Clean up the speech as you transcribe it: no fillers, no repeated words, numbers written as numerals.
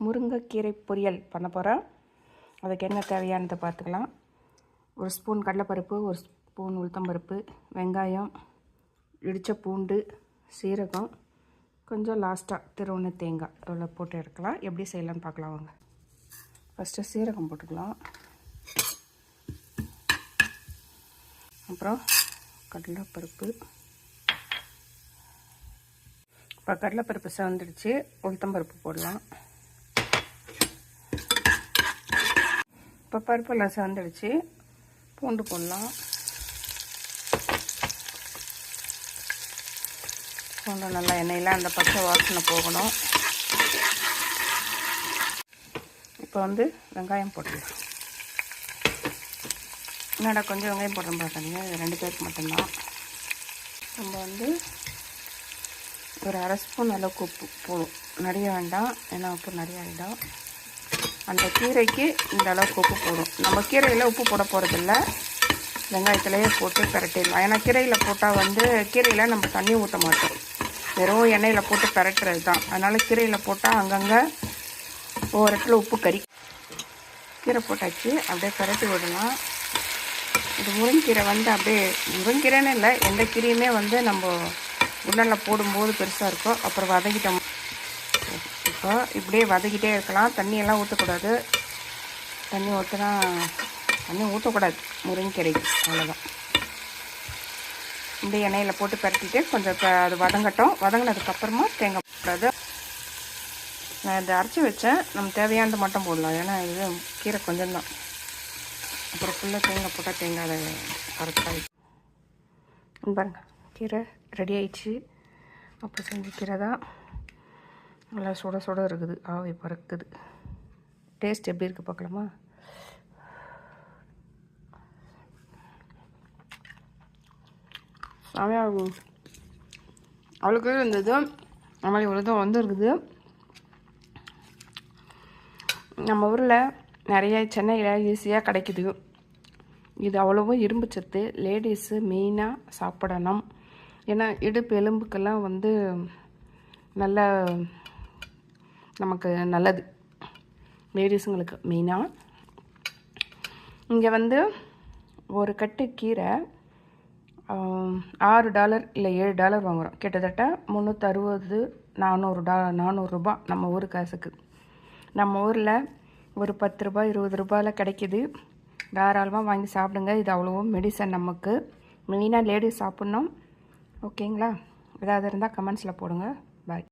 முருங்கைக்கீரை பொரியல் பண்ண போகிறேன். அதுக்கு என்ன தேவையானதை பார்த்துக்கலாம். ஒரு ஸ்பூன் கடலைப்பருப்பு, ஒரு ஸ்பூன் உளுத்தம்பருப்பு, வெங்காயம், இடித்த பூண்டு, சீரகம், கொஞ்சம் லாஸ்ட்டாக திருவுண தேங்காய் இவ்வளோ போட்டு எடுக்கலாம். எப்படி செய்யலான்னு பார்க்கலாம் வாங்க. ஃபஸ்ட்டு சீரகம் போட்டுக்கலாம். அப்புறம் கடலைப்பருப்பு. இப்போ கடலைப்பருப்பு செவந்துடுச்சு. உளுத்தம்பருப்பு போடலாம். இப்போ பருப்பெல்லாம் செவந்துடுச்சு. பூண்டு போடலாம். பூண்டு நல்லா எண்ணெயில் அந்த பச்சை வாசனை போகணும். இப்போ வெங்காயம் போட்டுக்கலாம். என்னடா கொஞ்சம் வெங்காயம் போடுறோம் பார்க்குறீங்க, 2 பேருக்கு மட்டும்தான். நம்ம ஒரு அரை ஸ்பூன் அளவுக்கு உப்பு போடும். நிறைய வேண்டாம், ஏன்னா உப்பு நிறைய ஆகிடும். அந்த கீரைக்கு இந்த அளவுக்கு உப்பு போடும். நம்ம கீரையில் உப்பு போட போகிறதில்ல, வெங்காயத்துலேயே போட்டு பிரட்டிடலாம். ஏன்னா கீரையில் போட்டால் கீரையில் நம்ம தண்ணி ஊற்ற மாட்டோம், வெறும் எண்ணெயில் போட்டு பிரட்டுறது தான். அதனால் கீரையில் போட்டால் அங்கங்கே ஒவ்வொரு இடத்துல உப்பு கறி. கீரை போட்டாச்சு, அப்படியே பிரட்டி விடலாம். இது முருங்கீரை அப்படியே முருங்கீரைன்னு இல்லை, எந்த கீரையுமே நம்ம உடலில் போடும்போது பெருசாக இருக்கும். அப்புறம் வதக்கிட்டோம். இப்போ இப்படியே வதக்கிட்டே இருக்கலாம். தண்ணியெல்லாம் ஊற்றக்கூடாது. தண்ணி ஊற்றக்கூடாது முருங்கீரைக்கு, அவ்வளோதான். இப்படியே எண்ணெயில் போட்டு பரட்டிட்டு கொஞ்சம் அது வதங்கட்டும். வதங்கினதுக்கப்புறமா தேங்காய் போடாது. நான் இதை அரைச்சி வச்சேன். நம்ம தேவையானது மட்டும் போடலாம், ஏன்னா இது கீரை கொஞ்சம் தான். அப்புறம் ஃபுல்லாக தேங்காய் போட்டால் தேங்காய் அதை கரெக்டாக பாருங்க. கீரை ரெடி ஆயிடுச்சு. அப்போ செஞ்ச கீரை தான். நல்லா சுட சுட இருக்குது, ஆவி பறக்குது. டேஸ்ட் எப்படி இருக்குது பார்க்கலாமா? செமையாக அவளுக்கு இருந்தது. நம்மளே இவ்வளோதான் இருக்குது. நம்ம ஊரில் நிறைய சென்னையில் ஈஸியாக கிடைக்குது. இது அவ்வளோவும் இரும்பு சத்து. லேடிஸு மெயினாக சாப்பிடணும். ஏன்னா இடுப்பு எலும்புக்கெல்லாம் நல்ல நமக்கு நல்லது, லேடிஸுங்களுக்கு மெயினாக. இங்கே ஒரு கட்டு கீரை $6 இல்லை $7 வாங்குகிறோம். கிட்டத்தட்ட $360, $400 நம்ம ஊர் காசுக்கு. நம்ம ஊரில் ஒரு $10, $20 கிடைக்கிது. தாராளமாக வாங்கி சாப்பிடுங்க. இது அவ்வளோவும் மெடிசன் நமக்கு. மெயினாக லேடிஸ் சாப்பிட்ணும். ஓகேங்களா? ஏதாவது இருந்தால் கமெண்ட்ஸில் போடுங்க. பாய்.